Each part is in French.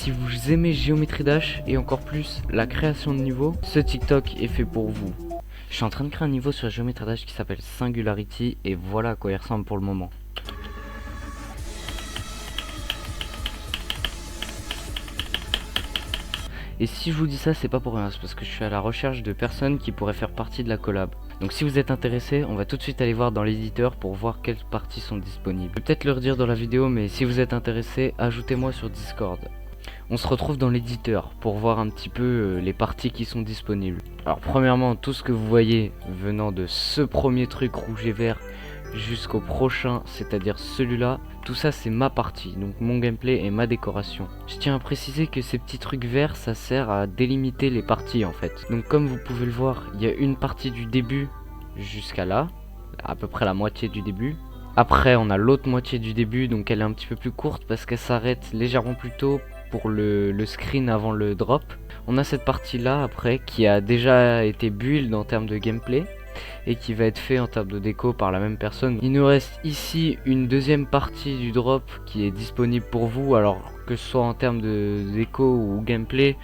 si vous aimez Geometry Dash et encore plus la création de niveau, ce TikTok est fait pour vous. Je suis en train de créer un niveau sur Geometry Dash qui s'appelle Singularity et voilà à quoi il ressemble pour le moment. Et si je vous dis ça, c'est pas pour rien, c'est parce que je suis à la recherche de personnes qui pourraient faire partie de la collab. Donc si vous êtes intéressé, on va tout de suite aller voir dans l'éditeur pour voir quelles parties sont disponibles. Je vais peut-être le redire dans la vidéo, mais si vous êtes intéressé, ajoutez-moi sur Discord. On se retrouve dans l'éditeur pour voir un petit peu les parties qui sont disponibles. Alors premièrement, tout ce que vous voyez venant de ce premier truc rouge et vert jusqu'au prochain, c'est-à-dire celui-là, tout ça c'est ma partie, donc mon gameplay et ma décoration. Je tiens à préciser que ces petits trucs verts, ça sert à délimiter les parties en fait. Donc comme vous pouvez le voir, il y a une partie du début jusqu'à là, à peu près la moitié du début. Après on a l'autre moitié du début, donc elle est un petit peu plus courte parce qu'elle s'arrête légèrement plus tôt pour le screen avant le drop. On a cette partie là après qui a déjà été build en termes de gameplay et qui va être fait en termes de déco par la même personne. Il nous reste ici une deuxième partie du drop qui est disponible pour vous, alors que ce soit en termes de déco ou gameplay,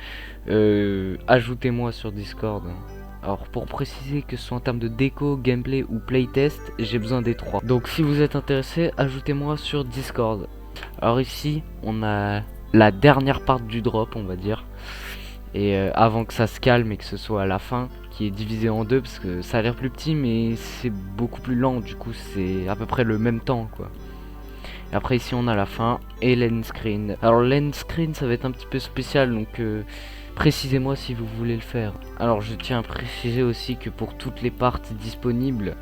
ajoutez-moi sur Discord. Alors pour préciser que ce soit en termes de déco, gameplay ou playtest, j'ai besoin des trois. Donc si vous êtes intéressé, ajoutez-moi sur Discord. Alors ici, on a la dernière part du drop, on va dire. Et avant que ça se calme et que ce soit à la fin, qui est divisé en deux, parce que ça a l'air plus petit mais c'est beaucoup plus lent, du coup c'est à peu près le même temps quoi. Et après ici on a la fin et l'end screen. Alors l'end screen ça va être un petit peu spécial, donc précisez-moi si vous voulez le faire. Alors je tiens à préciser aussi que pour toutes les parties disponibles,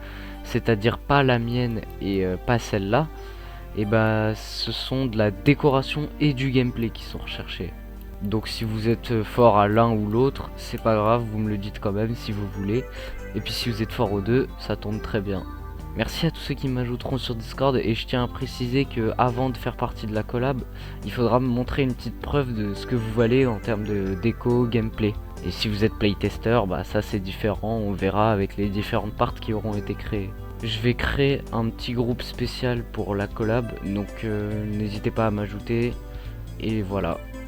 c'est-à-dire pas la mienne et pas celle-là, et bah ce sont de la décoration et du gameplay qui sont recherchés. Donc si vous êtes fort à l'un ou l'autre, c'est pas grave, vous me le dites quand même si vous voulez. Et puis si vous êtes fort aux deux, ça tombe très bien. Merci à tous ceux qui m'ajouteront sur Discord, et je tiens à préciser que avant de faire partie de la collab, il faudra me montrer une petite preuve de ce que vous valez en termes de déco, gameplay. Et si vous êtes playtester, bah ça c'est différent, on verra avec les différentes parties qui auront été créées. Je vais créer un petit groupe spécial pour la collab, donc n'hésitez pas à m'ajouter, et voilà.